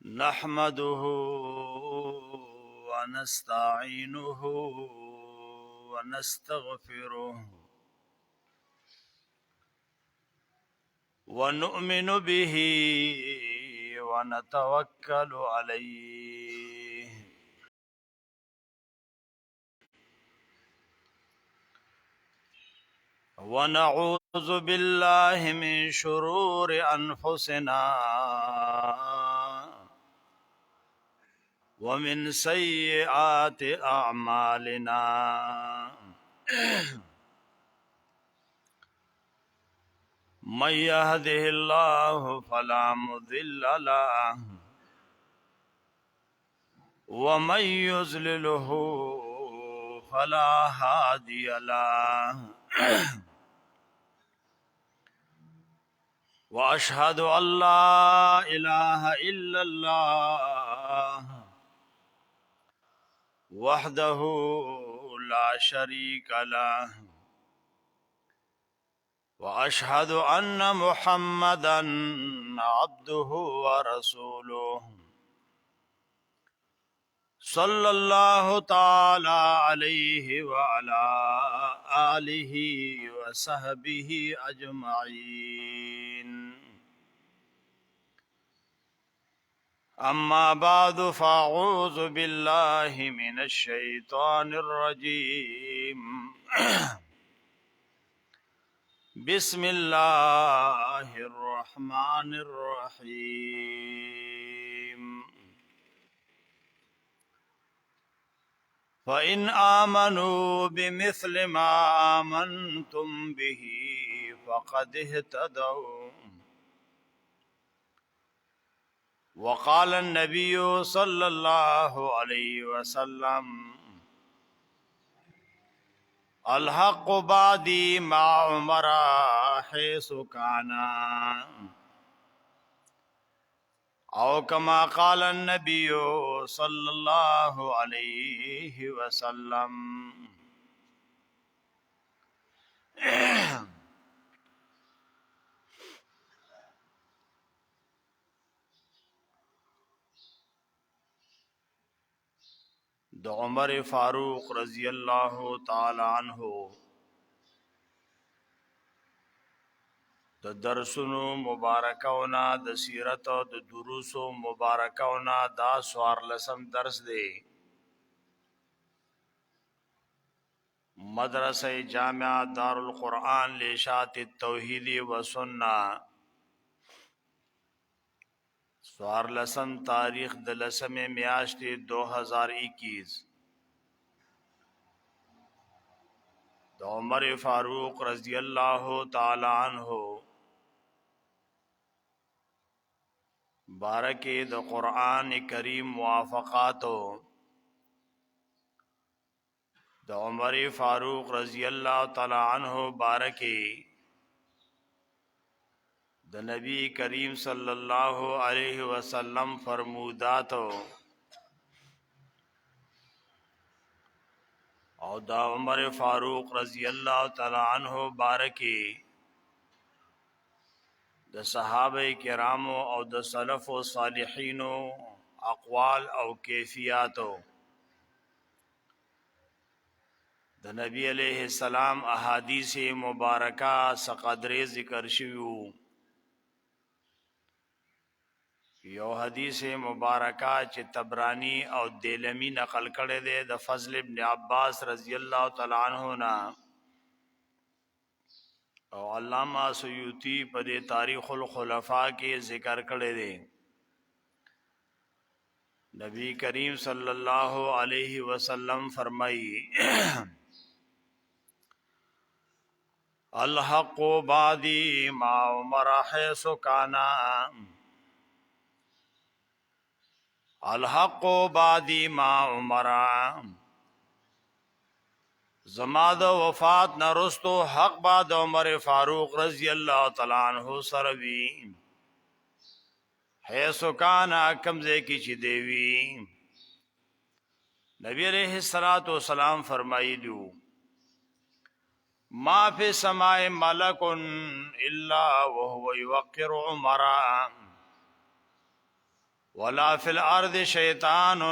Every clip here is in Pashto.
نحمده ونستعينه ونستغفره ونؤمن به ونتوكل عليه ونعوذ بالله من شرور أنفسنا ومن سيئات أعمالنا من يهده الله فلا مضل له ومن يضلله فلا هادي له وأشهد أن لا إله إلا الله وحده لا شريك له وأشهد أن محمدا عبده ورسوله صلى الله تعالى عليه وعلى آله وصحبه أجمعين أما بعد فأعوذ بالله من الشيطان الرجيم بسم الله الرحمن الرحيم فإن آمنوا بمثل ما آمنتم به فقد اهتدوا وقال النبي صلى الله عليه وسلم الحق بعدي مع عمر حيث كان أو كما قال النبي صلى الله عليه وسلم د عمر فاروق رضی الله تعالی عنہ د درسونو مبارکاونا د سیرت او د دروسو مبارکاونا دا سوار لسم درس دی مدرسہ جامعہ دار القرآن لاشاعت التوحید و سنہ سوار لسم تاریخ د لسم میاشت 2021 د عمر فاروق رضی اللہ تعالی عنہ بارکه د قرآن کریم موافقاتو د عمر فاروق رضی اللہ تعالی عنہ بارکه د نبی کریم صلی اللہ علیہ وسلم فرموداتو او دا عمر فاروق رضی اللہ تعالی عنہ بارکی د صحابه کرامو او د سلف و صالحینو اقوال او کیفیاتو د نبی علیہ السلام احادیث مبارکہ سقدر ذکر شیو یو حدیث مبارکہ چې تبرانی او دیلمی نقل کړي دي د فضل ابن عباس رضی اللہ تعالی عنہ نا او علامہ سیوطی په دې تاریخ الخلفاء کې ذکر کړي دي نبی کریم صلی اللہ علیہ وسلم فرمائی الحق بعدی ما عمر حیث کانا الحق بعدی ما عمر زماد وفات نرستو حق بعد عمر فاروق رضی اللہ تعالی عنہ سروی حیث کانا کمزے کی چی دیوی نبی علیہ السلام فرمائی دو ما فی سماء ملک الا وهو یوقر عمر ولا فی الارض شیطان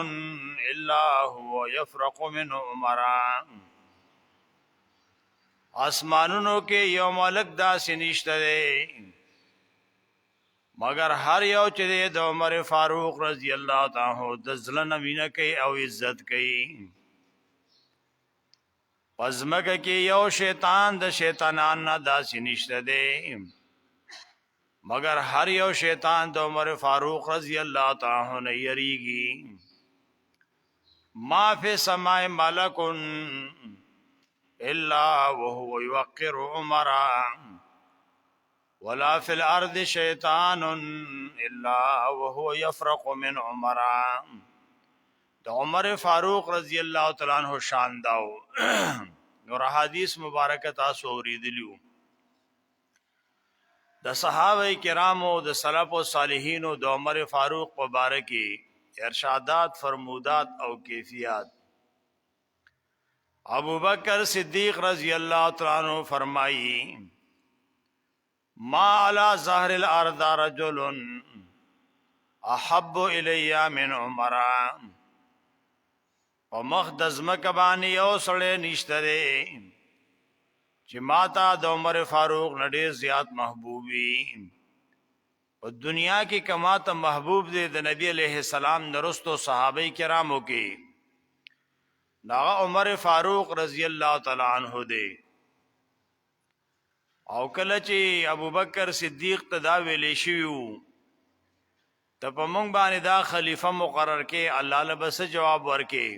الا هو یفرق من عمرا. اسمانونو کې یو ملک داسې نشته دی مگر هر یو چې د عمر فاروق رضی الله تعالی عنہ د ځلن وینه کوي او عزت کوي. پزمکه کې یو شیطان د شیطانان نه داسې نشته دی مگر هر یو شیطان د عمر فاروق رضی الله تعالی عنہ یریږي. ما فی السماء ملک الا وهو يوقر عمرا ولا في الارض شیطان الا وهو يفرق من عمرا. د عمر فاروق رضی الله تعالی عنہ شان داو. نور حدیث مبارکه تاسو اوریدلیو د صحابه کرامو د سلف او صالحینو د عمر فاروق مبارکی ارشادات فرمودات او کیفیات. ابو بکر صدیق رضی اللہ تعالی عنہ فرمائی ما علی ظہر الارض رجل احب الی من عمر. و مخدز مکبانی یو سڑے نشترے چې ماتا د عمر فاروق نډیر زیات محبوبی. و دنیا کی کماتا محبوب دے د نبی علیہ السلام نرستو صحابہ کرامو کی ناغا عمر فاروق رضی اللہ تعالی عنہ دے. او کله چې ابو بکر صدیق تدا ویلې شیو ته په مونږ باندې دا خلیفہ مقرر کې الله له بس جواب ورکې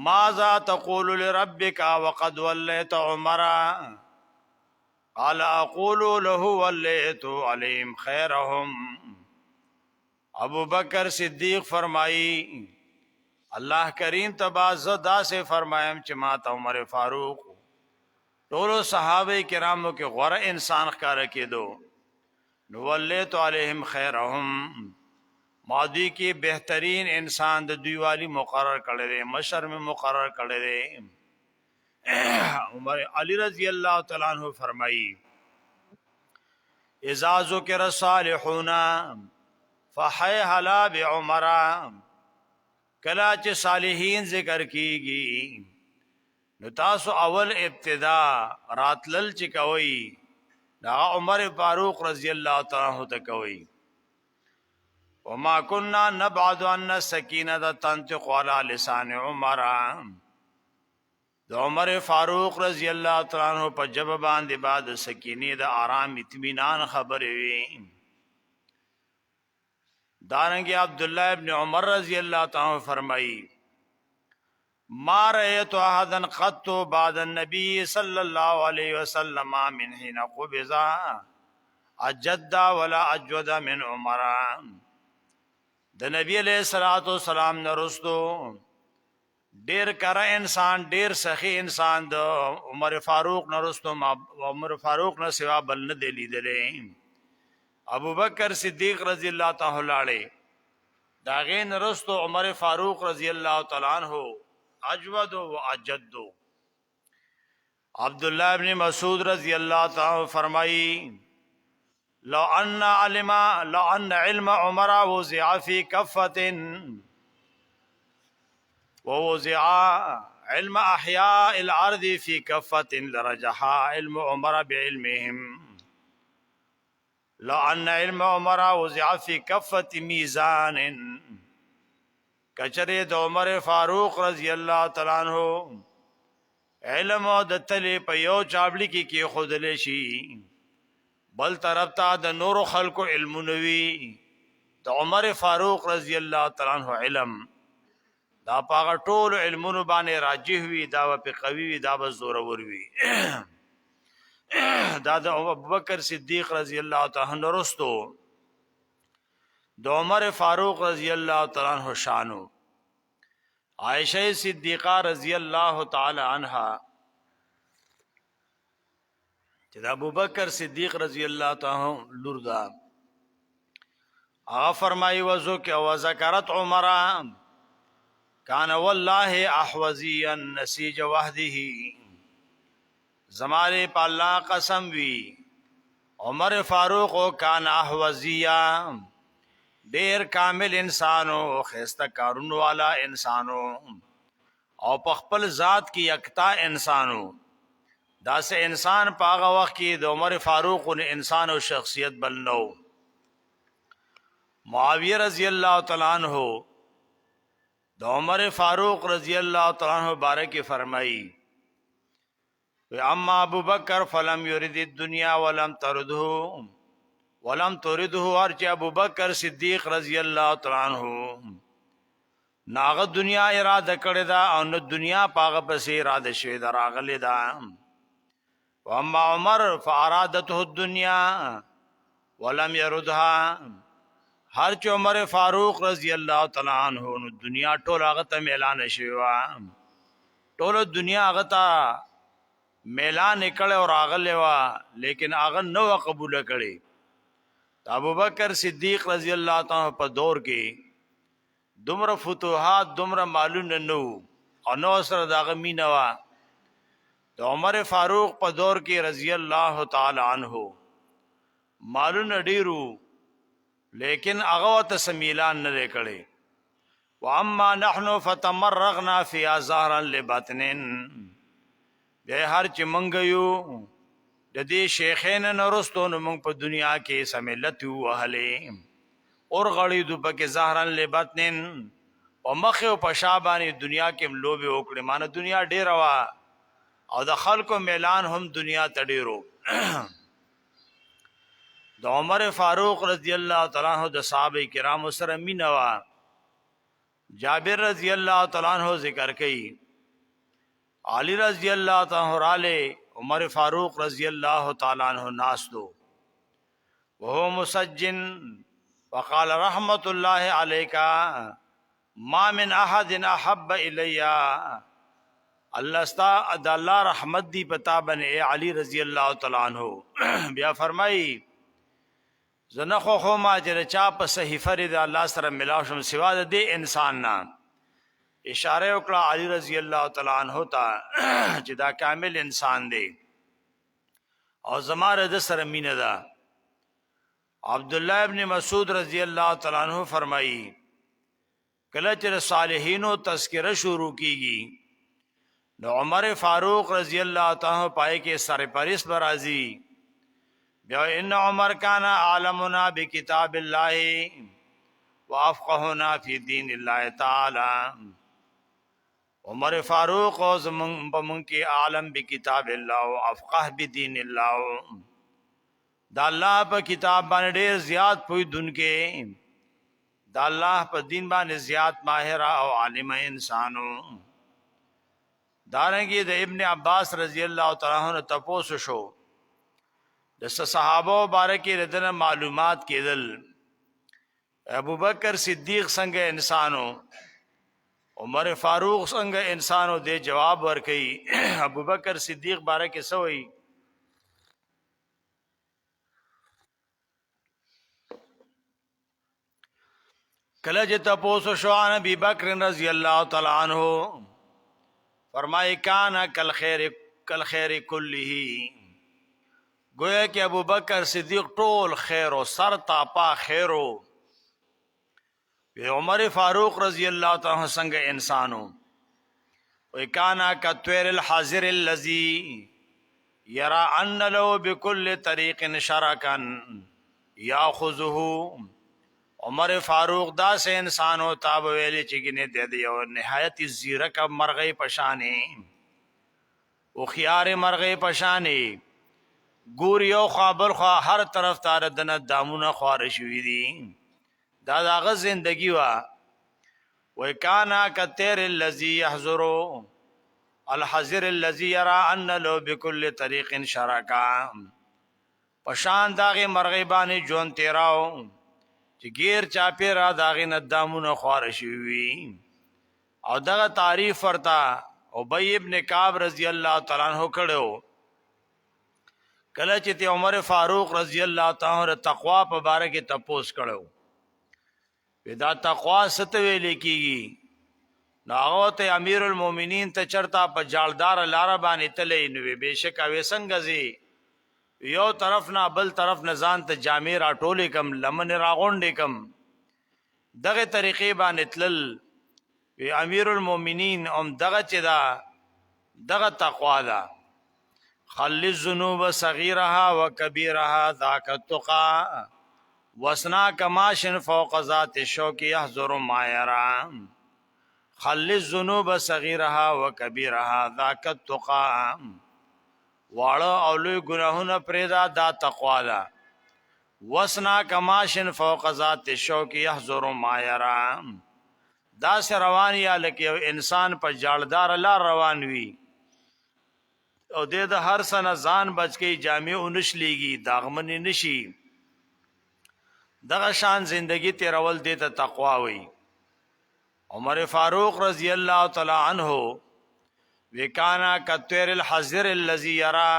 ماذا تقول لربك وقد وليت عمرا قال اقول له وليت عليهم خيرهم. ابو بکر صدیق فرمائی اللہ کریم تبازدہ سے فرمائم چې ما تا عمر فاروق ټولو صحابه کرامو کې غوره انسان ښکاره کېدو نو ولیت علیہم خیرهم ماضی کې بہترین انسان د دوی والی مقرر کړی دی مشر میں مقرر کړی دی. عمر علی رضی اللہ تعالی عنہ فرمائی اذا ذکر الصالحون فحیحلا بعمر. کلا چې صالحین ذکر کیږي نو تاسو اول ابتدا راتلل چې کوي دا عمر فاروق رضی الله تعالی عنہ ته کوي. وما كنا نبعد ان السکینه تنطق على لسان عمر. د عمر فاروق رضی الله تعالی عنہ په جب باندې بعد سکینه د آرام اطمینان خبرې وي. دارنگی عبداللہ ابن عمر رضی اللہ تعالی عنہ فرمائی ما رأیت احدا قط بعد النبی صلی اللہ علیہ وسلم من حين قبض اجد ولا اجود من عمر. د نبی علیہ الصلوۃ والسلام نرستو ډیر کرا انسان ډیر سخی انسان د عمر فاروق نرستو عمر فاروق نه سوا بل نه دی لیدلې. ابو بکر صدیق رضی اللہ تعالی عنہ داغین رستو عمر فاروق رضی اللہ تعالی عنہ اجود و اجد. عبداللہ ابن مسعود رضی اللہ تعالی عنہ فرمائی لو ان علم عمر وضع فی کفت ووضع علم احیاء الارض فی کفت لرجحا علم عمر بعلمهم. لو ان علم عمر وضع فی کفت میزان کچره د عمر فاروق رضی اللہ تعالی عنہ علم او د تلی په یو چابلی کې خودل شي بل طرف ته د نور خلق علم نوی د عمر فاروق رضی اللہ تعالی عنہ علم دا پاغه ټول علمونو باندې راجح وی دا په قوی وی دا به زور ور وی. دا د ابوبکر صدیق رضی اللہ تعالی عنہ رستو د عمر فاروق رضی اللہ تعالی عنہ شانو. عائشہ صدیقہ رضی اللہ تعالی عنہا چې د ابوبکر صدیق رضی اللہ تعالی عنہ لور دا هغه فرمایي وذو کې او ذکرت عمر کان والله احوزیا نسیج وحده. زمارے پا اللہ قسم وی عمر فاروق و کان احوزیا ډیر کامل انسانو، خیسته کارونو والا انسانو، او په خپل ذات کې یکتا انسانو. دا سه انسان په هغه وخت کې د عمر فاروق او انسان او شخصیت بل نو. معاویه رضی الله تعالی عنہ د عمر فاروق رضی الله تعالی عنہ بارک فرمایي اما ابو بکر فلم يرد الدنيا ولم ترده ارچ ابو بکر صدیق رضی الله تعالی عنہ ناغه دنیا اراده کړی دا او نو دنیا پاغه پسې اراده شوی دا راغلی دا. واما عمر فارادته الدنيا ولم يردها، هر چې عمر فاروق رضی الله تعالی عنہ نو دنیا ټول هغه ته اعلان شوی و، ټول دنیا هغه ته میلان نکړ او راغلی و، لیکن هغه نو قبول کړي. ابو بکر صدیق رضی الله تعالی په دور کې دومره فتوحات دومره مالونه نو او نو سره دغه مینه وا. د عمر فاروق په دور کې رضی الله تعالی عنہ مالونه ډیرو، لیکن هغه ته سمیلان نه کړي. واما نحنو فتمرغنا فی ازهرا لبطنن، به هر چې مونږ یو د دې شیخین نورستو نو مونږ په دنیا کې سمیلت وهلې اور غړي دو پکې زهرن لبطنن او مخ او پشابانی دنیا کې لوبه وکړي. مانه دنیا ډیر وا او د خلکو میلان هم دنیا ته ډیرو. د عمر فاروق رضی الله تعالی عنہ د صحابه کرام سره مینه وا. جابر رضی الله تعالی عنہ ذکر کړي علی رضی الله تعالی عنہ عمر فاروق رضی الله تعالی عنہ ناس دو وهو مسجن وقال رحمت الله عليك ما من احد احب الي، الله استا د الله رحمت دی پتا بنے علی رضی اللہ تعالی عنہ. بیا فرمائی زنه خو ما چې چا په صحیفه د الله سره ملاو شم سوا د دې انسان نه. اشاره وکړه علی رضی الله تعالی عنہ ته چې دا کامل انسان دی او زماره د سره مینه ده. عبداللہ ابن مسعود رضی اللہ تعالیٰ عنہ فرمائی کله چې صالحینو تذکرہ شروع کیږي نو عمر فاروق رضی اللہ تعالیٰ عنہ پائے کې سرپرست برازی بیا ان عمر کان عالمنا بکتاب اللہ وافقهنا فی دین اللہ تعالی. عمر فاروق او زمون کې عالم بکتاب اللہ وافقه بدین اللہ، دا الله په کتاب باندې ډېر زیات پوی دن کې، دا الله په دین باندې زیات ماهر او عالم انسانو. دارنګه د ابن عباس رضی الله تعالی عنہ تپوس شو د صحابه مبارک ردن معلومات کېدل ابو بکر صدیق څنګه انسانو، عمر فاروق څنګه انسانو. دے جواب ورکړي ابو بکر صدیق بارک سوئی کله چې تاسو شو ان ابي بکر رضی الله تعالی عنہ فرمائے کان کل خیر کله، گویا کہ ابو بکر صدیق ټول خیر او سر تا پا خیرو. عمر فاروق رضی اللہ تعالی عنہ څنګه انسانو، وکانا کطویر الحاضر الذی یرا ان لو بكل طریق شرکا یاخذه. عمر فاروق دا سے انسانو تاب ویلی چگنے دے دی اور نہایت زیرک مرغی پشانے او خیار مرغی پشانے گوریو خوابل خواہ ہر طرف تاردن دامون خوارشوی دی. دا داغ زندگی وا وکانا کتیر اللذی یحضرو الحضر اللذی یرا ان لو بکل طریق شرکا. پشان داغی مرغی بانی جون تیراو چې غیر چاپی را داغی ندامون خوارشوی. او دغه تعریف ورتا ابی ابن کعب رضی اللہ تعالی عنہ کړو کله چې عمر فاروق رضی اللہ تعالی عنہ تقوا په باره کې تپوس کړو. ودا تقوا ستوي لیکيږي ناغه ته امیر المؤمنین ته چرتا په جالدار لار باندې تلې نو بهشکه وسنګ زی یو طرف نه بل طرف نه ځان ته جامع راټولې کم لمن راغونډې کم دغه طریقې باندې تلل وی امیر المؤمنین دغه چې دا دغه تقوا ده. خل الذنوب صغیرها وکبیرها ذاک التقى وسنا کماش فوق ذات الشوك يحذر ما يرى. خل الذنوب صغیرها وکبیرها ذاک التقى واړه او لوی ګناهونه پرېدا دا تقوا ده. وسنا کماش فوق ذات الشوك يحذر ما يرى دا سه روان یا لکه یو انسان په جاړدار لار روان وي او د هر سنه ځان بچ کی جامع اونشلېږي داغمن نشي دغه شان زندگی تیرول دې ته تقوا وي. عمر فاروق رضی الله تعالی عنہ وکانا کتر الحذر الذي يرى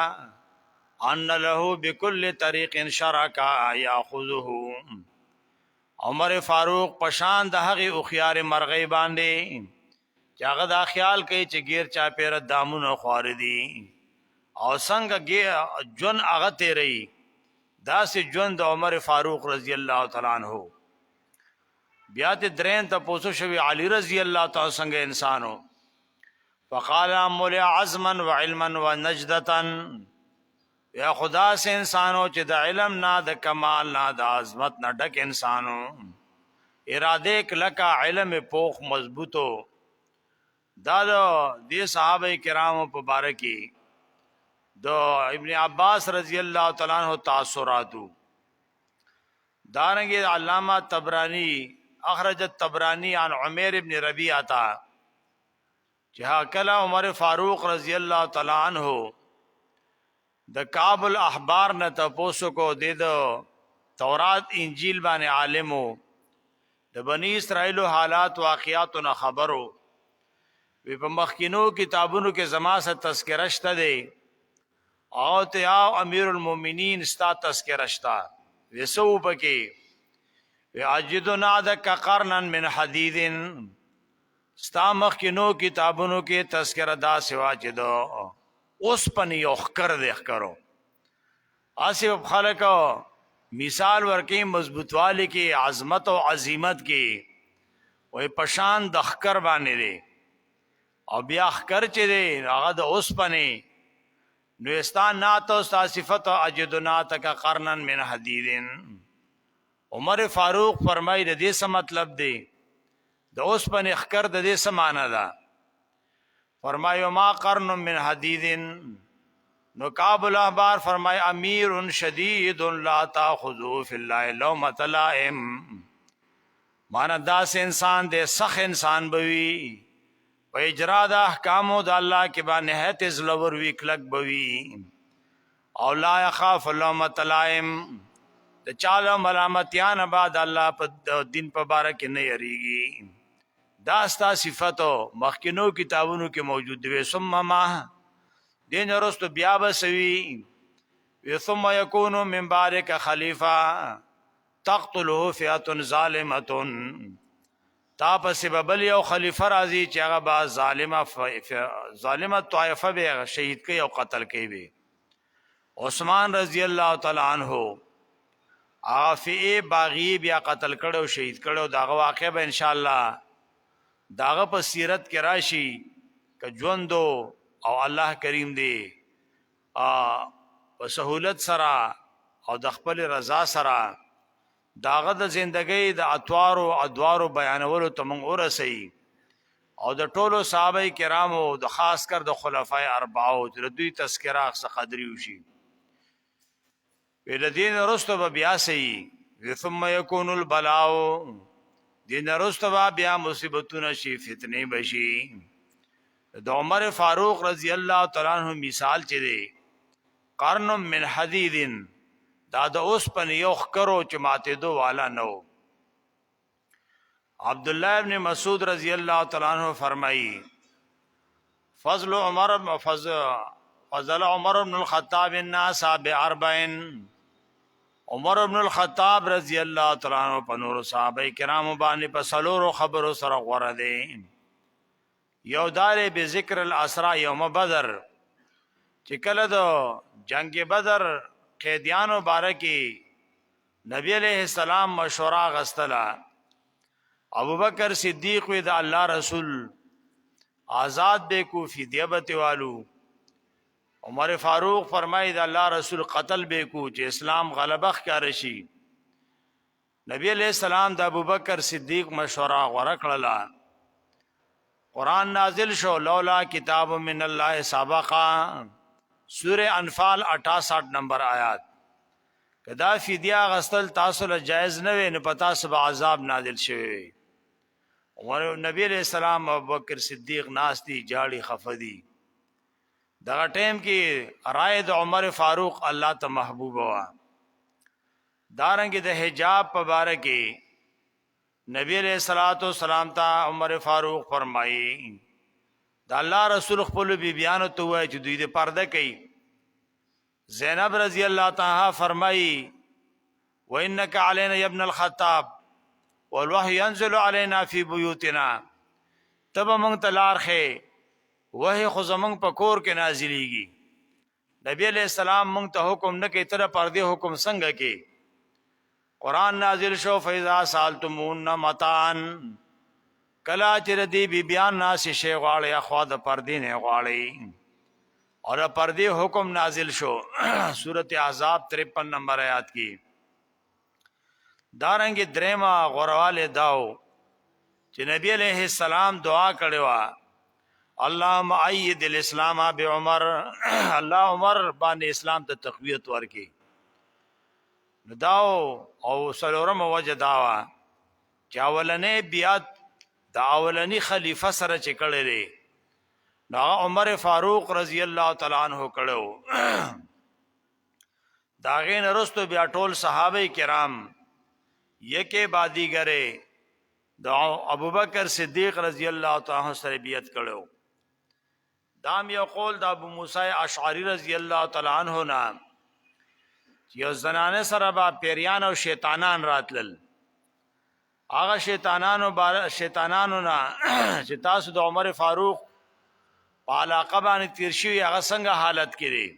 ان له بكل طريق شركا ياخذه. عمر فاروق پشان د هغه او خيار مرغې باندې چې هغه دا خیال کوي چې غیر چا پیر دامونو خوار دي او څنګه جون هغه تیری دا سه جون د عمر فاروق رضی الله تعالی عنہ. بیا ته درین ته پوسو شوی علی رضی الله تعالی څنګه انسانو فقال مولى عزما وعلما ونجدتا یا خدا سے انسانو چې د علم نه د کمال نه د عظمت نه ډک انسانو اراده کلکا علم پوخ مضبوطو دا د صحابه کرامو په باره کې د ابن عباس رضی الله تعالی عنہ تاثراتو دارنګ علامہ طبرانی اخرج الطبرانی عن عمیر ابن ربیعہ چې کله عمر فاروق رضی الله تعالی عنہ د کعب الاحبار نه تاسو کو د تورات انجیل باندې عالمو د بنی اسرائیل حالات واقعات نه خبرو وی په مخکینو کتابونو کې زما سره تذکرہ شته دی او ته امیر المؤمنین ستا تذکرہ شته وسو پکې واجدنا دک قرنن من حدید ستا مخکینو کتابونو کې تذکرہ دا سوا چې دو اوس پنی اخکر دیکھ کرو آصف خلق مثال ورکی مضبوطوالی کی عظمت و عظیمت کی وی پشان د اخکر باندې دی او بیا اخکر چې دی هغه د اوس پنی نوستان ناتو ستا صفت اجدنا تک قرنن من حدیدن. عمر فاروق فرمائی د دې څه مطلب دی د اوس پنی اخکر د دې څه معنی ده فرمایو ما قرن من حدید. نو کعب الاحبار فرمای امیر شدید لا تاخذو فی الله لومۃ لائم مانا داس انسان دے سخ انسان بوی و اجرا د احکامو د الله کې با نهایت زلور وی کلک بوی او لا يخاف لومۃ لائم د چاله ملامتیان بعد الله په دین په بارک نه یریږي. دا ستا صفتو مخکینو کتابونو کې موجود دی. ثم ما دین رستو بیا بسوی ثم یکونو من بارک خلیفہ تقتله فئه ظالمه تا پس ببل یو خلیفہ راضی چې هغه با ظالمه طائفه به شهید کوي او قتل کوي. عثمان رضی الله تعالی عنہ عافی باغی بیا قتل کړو شهید کړو دا واقع به ان شاء الله داغه په سیرت کې راشي ک ژوندو او الله کریم دی په سہولت سره او د خپل رضا سره داغه د زندګۍ د ادوارو بیانولو ته موږ ورسي او د ټولو صحابه کرامو د خاص کر د خلفای اربعو د دوی تذکرہ څخه قدرې وشي. ول دین رستو بیا سي ثم يكون البلاء دین رستو بیا مصیبتونه شي فتنه بشي. د عمر فاروق رضی الله تعالی عنہ مثال چي دي قرن من حدید دا د اوس پن یو خکرو چې ماته دو والا نو. عبد الله ابن مسعود رضی الله تعالی عنہ فرمایي فضل عمر بن الخطاب الناس باربعین. عمر بن الخطاب رضی الله تعالی عنہ په نور صحابه کرام باندې په سلورو خبرو سره غوړه دي. یو دار به ذکر الاسرا یوم بدر چې کله د جنگ بدر قیدیانو باره کې نبی علیہ السلام مشوره غستله ابو بکر صدیق وی دا الله رسول آزاد بے کو فدیه بتوالو. عمر فاروق فرمای دا الله رسول قتل بے کو چې اسلام غلبه ښکار شي. نبی علیہ السلام د ابوبکر صدیق مشوره غوړه کړله. قرآن نازل شو لولا کتاب من الله سابقا سورہ انفال 68 نمبر آیات. کدا فدیه غسل تاسو له جایز نه وي نو پتا سبا عذاب نازل شوی. عمر نبی علیہ السلام ابوبکر صدیق ناستی جاړي خفدي. دغه ټیم کې رائے د عمر فاروق الله ته محبوب وا. دارنګ د حجاب په باره کې نبی علیہ الصلوۃ والسلام ته عمر فاروق فرمایي دا الله رسول خپل بیبیانو ته وایي چې دوی د پرده کوي. زینب رضی الله تعالی فرمایي وانک علینا یا ابن الخطاب والوحی ينزل علينا في بيوتنا. تب موږ تلار خې وحی خو زمونږ په کور کې نازلېږي. نبی علیہ السلام موږ ته حکم نه کوي تر پردې حکم څنګه کې. قرآن نازل شو فیضا سالتمون متان کلا چې دی بی بیان ناس شی غواړي اخوا د پردې نه غواړي اور پردې حکم نازل شو سورۃ احزاب 53 نمبر آیات کی. دارنګ درېما غورواله داو چې نبی علیہ السلام دعا کړې وا اللهم ايد الاسلام بعمر الله عمر باندې اسلام ته تقویت ورکي. داو او سلورم وجه داوا چې اولنې بیعت د اولنی خلیفہ سره چې کړی دی دا عمر فاروق رضی الله تعالی عنہ کړو. دا غین رستو بیا ټول صحابه کرام یکه بادی غره دا ابوبکر صدیق رضی الله تعالی عنہ سره بیعت کړو. دام یو قول د ابو موسی اشعری رضی الله تعالی عنہ نام یو زنانه سره با پیریان او شیطانان راتلل. هغه شیطانانو نه چې تاسو د عمر فاروق په علاقه باندې تیر شوي هغه څنګه حالت کړي.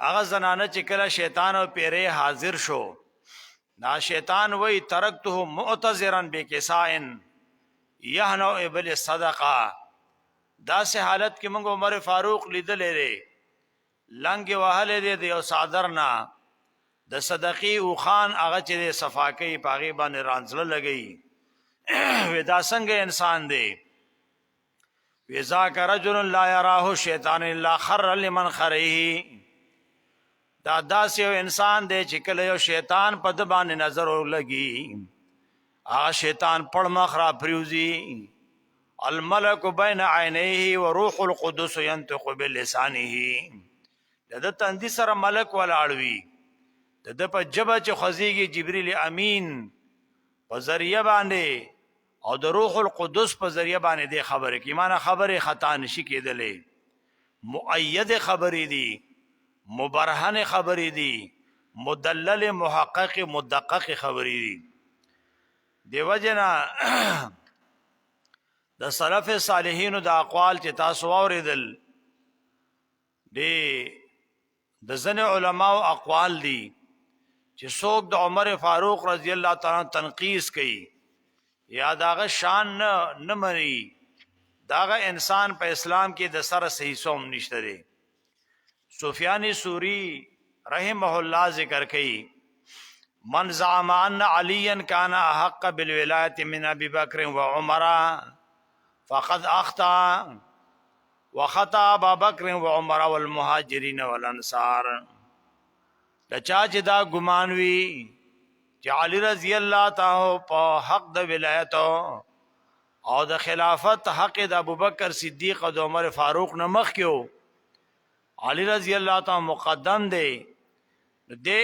هغه زنانه چې کله شیطان او پیری حاضر شو نا شیطان وی ترکته معتذرا بکسائن یهنو ابل صدقه. دا سه حالت کې موږ عمر فاروق لیدلې لري لنګ وهله دې د یو صادر نه د صدقې او خان هغه چې صفاکې پاغي باندې رانځله لګي. ودا څنګه انسان دی وذا کرجل لا يراه شیطان الا خر لمن خره. دا داس یو انسان دی چې کله یو شیطان په د باندې نظر ولګي هغه شیطان پړ مخ را پریوزي. الملك بين عينيه وروح القدس ينطق بلسانه. د تندي سره ملک ولاړوي د په جبه چې خزيږي جبريل امين په ذریعہ باندې او د روح القدس په ذریعہ باندې د خبره کې معنی خبره خطا نشي کېدلې. مؤید خبرې دي مبرهن خبرې دي مدلل محقق مدقق خبرې دي. دیو جنا د سلف صالحینو د اقوال چې تاسو اوریدل دي د ځنې علماو اقوال دي چې څوک د عمر فاروق رضی الله تعالی تنقیس کوي یا داغه شان نه مني داغه انسان په اسلام کې د سره صحیح سوم نشته دی. سفیان ثوری رحمه الله ذکر کوي من زعم ان عليا كان احق بالولايه من ابي بكر وعمر فقد اخطا وخطا ابا بکر و عمر والمهاجرین والانصار. لچا چې دا ګمان وی چې علی رضی الله تعالی په حق د ولایت او د خلافت حق د ابوبکر صدیق او د عمر فاروق نه مخ کیو علی رضی الله تعالی مقدم دی دا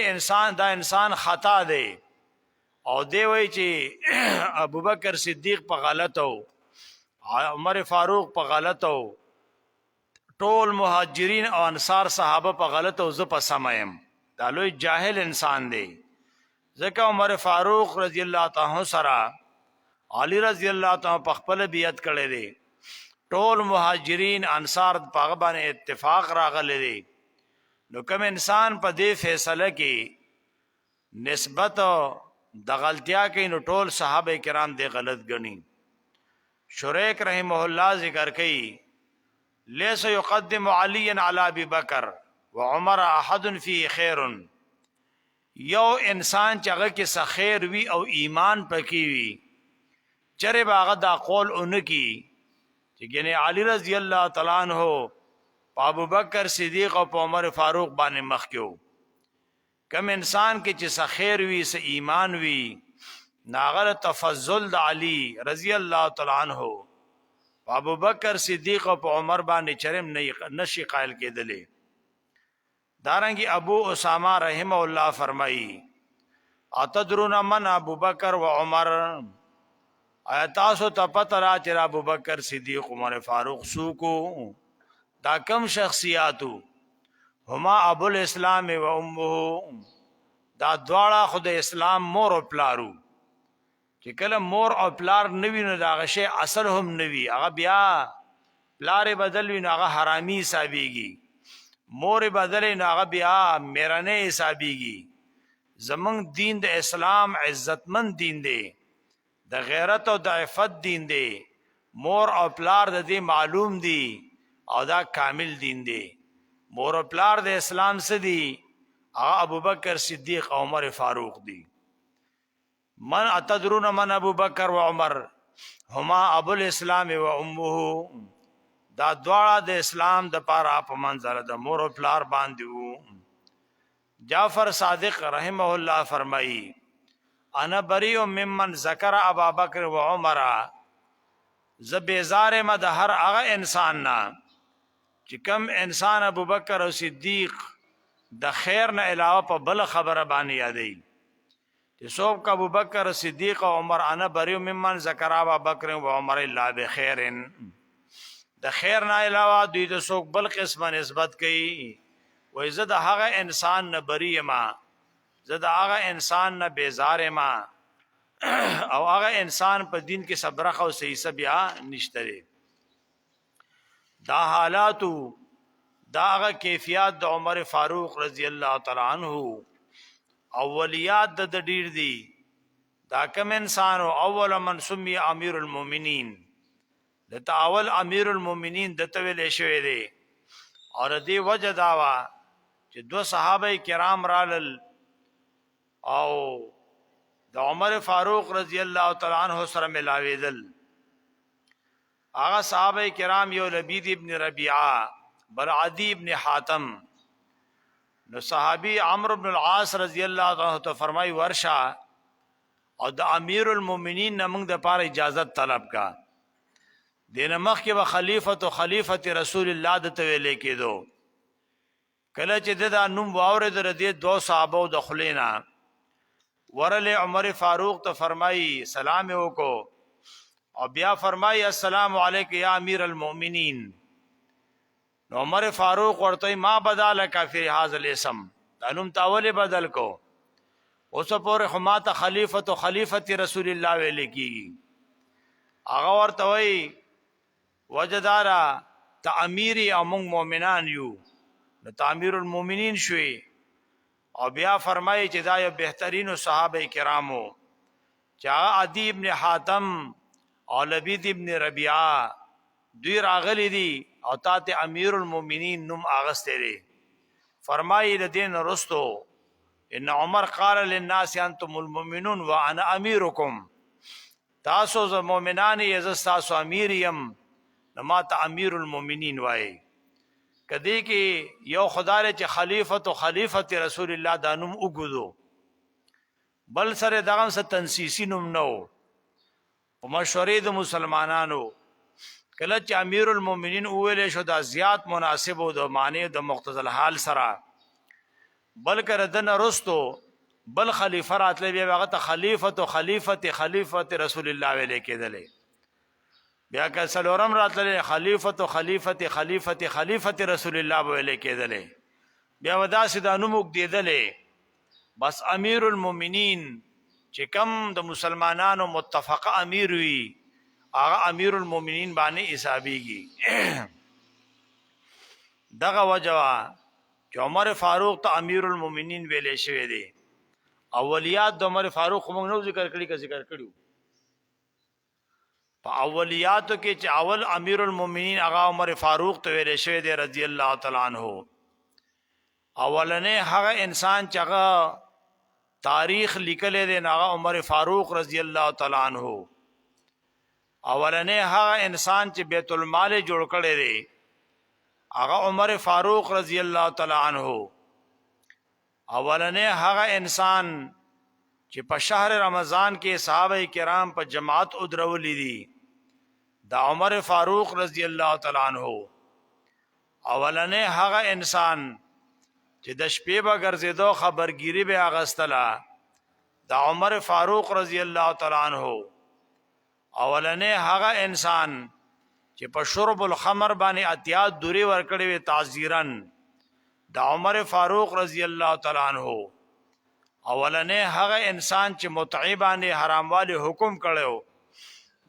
انسان خطا دی او دی وی چې ابوبکر صدیق په غلط او عمر فاروق په غلط او ټول مهاجرین او انصار صحابه په غلط او ز په سمایم. دا لوی جاهل انسان دی. ځکه عمر فاروق رضی الله تعالی سره علی رضی الله تعالی په خپل بیعت کړی دی. ټول مهاجرین انصار په باندې اتفاق راغلی دی. نو کوم انسان په دې فیصله کې نسبت د غلطیا کوي نو ټول صحابه کرام دې غلط ګڼي. شریک رحمه الله ذکر کوي ليس يقدم عليا على ابي بکر وعمر احد فيه خير. یو انسان چې هغه کې خیر وی او ایمان پکې وی چرې باغه دا قول اونکی چې ګنې علی رضی الله تعالی عنہ ابو بکر صدیق او عمر فاروق باندې مخ کېو. کم انسان کې چې خیر وی س ایمان وی ناغره تفضل د علی رضی الله تعالی عنہ ابو بکر صدیق او عمر باندې چرم نشي قائل کېدلې. دارنګي ابو اسامه رحمه الله فرمایي اتدرون من ابو بکر و عمر، آیا تاسو ته پته را چې ابو بکر صدیق عمر فاروق سوکو دا کم شخصیاتو هما ابو الاسلام و امه، دا دواړه خود اسلام مور او پلارو. چې کله مور او پلار نوی نو دا غشي اصل هم نوی، هغه بیا پلار بدل وی نو هغه حرامي حسابيږي، مور بدل نو هغه بیا میرانه حسابيږي. زمونږ دین د اسلام عزتمن دین دی، د غیرت او د عفت دین دی. مور او پلار د دې معلوم دی او دا کامل دین دی. مور او پلار د اسلام څخه دی هغه ابو بکر صدیق او عمر فاروق دی. من اتدرون من ابو بکر و عمر هما ابو الاسلام و امه، دا دواړه د اسلام د پاره په منځره د مور او پلار باندې وو. جعفر صادق رحمه الله فرمایي انا بریء ممن ذکر ابا بکر و عمر، ز بیزار ما د هر هغه انسان نه چې کم انسان ابو بکر او صدیق د خیر نه علاوه په بل خبره باندې یادوي. چې څوک ابو بکر صدیق او عمر انا بریء ممن ذکر ابا بکر و عمر الا بخیر، د خیر نه علاوه دوی د څوک بل قسمه نسبت کوي وای زه د هغه انسان نه بری ما، زه د هغه انسان نه بیزار ما او هغه انسان په دین کې صبرخه او صحیح بیا نشته. دا حالاتو دا هغه کیفیت د عمر فاروق رضی الله تعالی عنہ اولیات د ډیر دي. دا کم انسان او اول من سمی امیر المؤمنین، دته اول امیر المؤمنین دته ویل شوی دی. اور دی وجه داوا چې دو صحابه کرام رالل او د عمر فاروق رضی الله تعالی عنہ سره ملاویدل. هغه صحابه کرام یو لبید ابن ربیعه، بل عدی ابن حاتم، نو صحابی عمرو بن العاص رضی الله عنه ته فرمای ورشا او د امیر المؤمنین نمنګ د پاره اجازت طلب کا. دین مخ کې خلیفۃ او خلیفۃ رسول الله د تویل کېدو. کله چې د نوم واورې در دې دو صحابه د خلینا ورله عمر فاروق ته فرمای سلام وکړو او بیا فرمای السلام علیک یا امیر المؤمنین. نو عمر فاروق ورته ما بدل کافر هاذ الاسم، دانم تاول بدل کو اوس پورې خمات خلیفۃ او خلیفۃ رسول الله ویل کیږي. هغه ورته وای وجدارا تعمیری او موږ مؤمنان یو، نو تعمیر المؤمنین شوي. او بیا فرمایي چې دا یو بهترین صحابه کرامو چې عدی ابن حاتم او لبید ابن ربیعه دوی راغلی دي او تات امیر المؤمنین نم اغسته دي. فرمایي د دین رستو ان عمر قال للناس انتم المؤمنون وانا امیرکم، تاسو ز مؤمنان یز تاسو امیر یم، نما ته امیر المؤمنین وای. کدی کې یو خدای چې خلیفۃ او خلیفۃ رسول الله دانم وګدو، بل سره دغه ست تنسیسی نوم نو په مشورې د مسلمانانو. کله چې امیر المؤمنین ویل شو دا زیات مناسب او د معنی د مقتضى الحال سره، بلکې ردن رستو بل خلیفہ راتله بیا هغه ته خلیفۃ او خلیفۃ رسول الله ویل کېدل. بیا که سلورم راتله خلیفۃ او خلیفۃ رسول الله ویل کېدل. بیا ودا سیدا نومک دیدل. بس امیر المؤمنین چې کم د مسلمانانو متفق امیر وی هغه امیر المؤمنین باندې حسابيږي. دغه وجوا چې عمر فاروق ته امیر المؤمنین ویلې شوی دی اولیات د عمر فاروق موږ نو ذکر کړی که ذکر کړیو په اولیاتو کې چې اول امیر المؤمنین هغه عمر فاروق ته ویل شوی دی رضی الله تعالی عنہ اولنې هغه انسان چې هغه تاریخ لیکلی دی هغه عمر فاروق رضی الله تعالی عنہ اولنې هغه انسان چې بیت المال جوړ کړی دی هغه عمر فاروق رضی الله تعالی عنہ اولنې هغه انسان چې په شهر رمضان کې صحابه کرام په جماعت ادرولې دي دا عمر فاروق رضی الله تعالی عنہ اولنې هغه انسان چې د شپې به ګرځېدو خبرګيري به اغستله دا عمر فاروق رضی الله تعالی عنہ اولنې هغه انسان چې په شرب الخمر باندې اتیاد دوری ورکړې وي تعزیرن دا عمر فاروق رضی الله تعالی عنہ اولنې هغه انسان چې متعی باندې حراموالی حکم کړو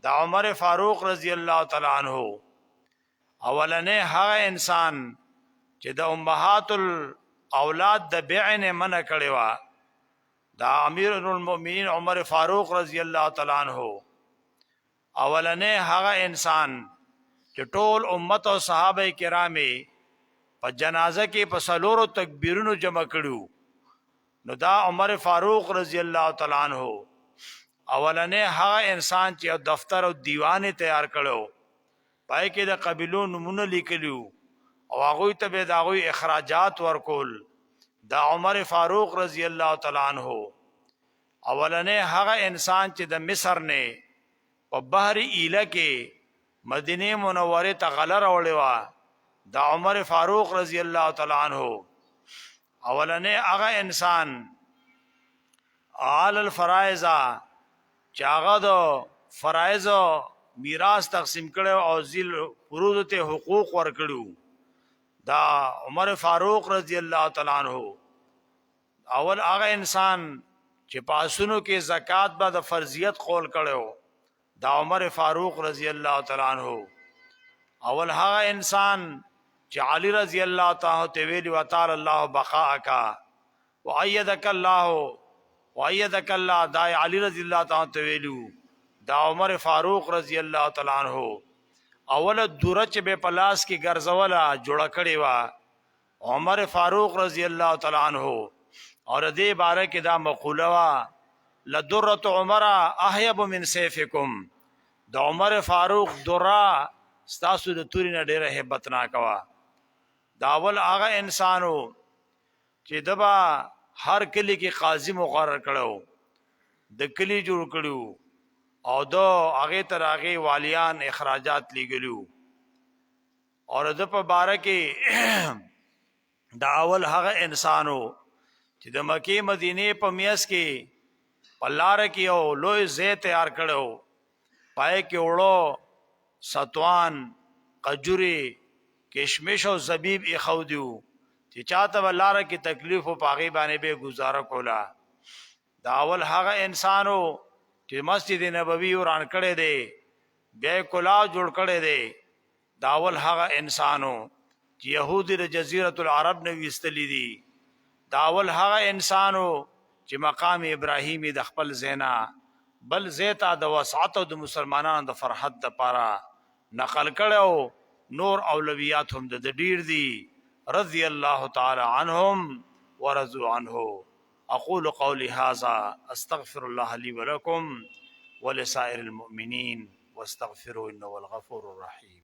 دا عمر فاروق رضی الله تعالی عنہ اولنې هغه انسان چې د امهات الاولاد د بیع نه منع کړی و دا امیر المؤمنین عمر فاروق رضی الله تعالی عنہ اولنې هغه انسان چې ټول امت او صحابه کرامي په جنازه کې په سلورو تکبیرونو جمع کړو نو دا عمر فاروق رضی الله تعالی عنہ اولنې هغه انسان چې دفتر او دیوان تیار کړو پای کې د قبیلو نمونه لیکلو او هغه ته به داغوی اخراجات ورکول دا عمر فاروق رضی الله تعالی عنہ اولنې هغه انسان چې د مصر نه په بحر ایله کې مدینه منوره ته غله راوړې و دا عمر فاروق رضی الله تعالی عنہ اولنې هغه انسان آل الفرائض چې هغه د فرایض میراث تقسیم کړو او ذل فروض ته حقوق ورکړو دا عمر فاروق رضی الله تعالی عنہ اول هغه انسان چې پاسونو کې زکات به د فرضیت قول کړو دا عمر فاروق رضی الله تعالی عنہ اول هغه انسان چې علی رضی الله تعالی ته ویلی وتعالى الله بقاءک وایدک الله دا علی رضی الله تعالی ته ویلو دا عمر فاروق رضی الله تعالی عنہ اول دورچ به پلاس کی ګرځولا جوړ کړي وا عمر فاروق رضی الله تعالی عنہ اور دې باره کې دا مقوله وا لدرۃ عمر احیب من سیفکم دا عمر فاروق درا ستاسو د توري نه ډېره hebat نا کوا دا اول هغه انسانو چې دبا هر کلی کې قاضي مقرر کړو د کلی جوړ کړو او دو هغه تر هغه والیان اخراجات لګلو اور د په باره کې دا اول هغه انسانو چې د مکه مدینه په میاس کې پلار کې او لوی زې تیار کړو پای کې وړو ستوان قجوري کشمش او زبیب اخو دیو چې چاته ولاره کې تکلیف او پاغي باندې به گزاره کولا دا اول هغه انسانو چې مسجد نبوي وران کړي دي بیا کلا جوړ کړي دي دا اول هغه انسانو چې يهودي د جزيره العرب نه وستلي دي دا اول هغه انسانو چې مقام ابراهيمي د خپل زینا بل زیتا د وسعت او د مسلمانانو د فرحت د پاره نقل کړو نور اولویات هم د ډیر دي رضی الله تعالی عنهم ورضوا عنه اقول قولي هذا استغفر الله لي ولكم ولسائر المؤمنين واستغفروا انه هو الغفور الرحيم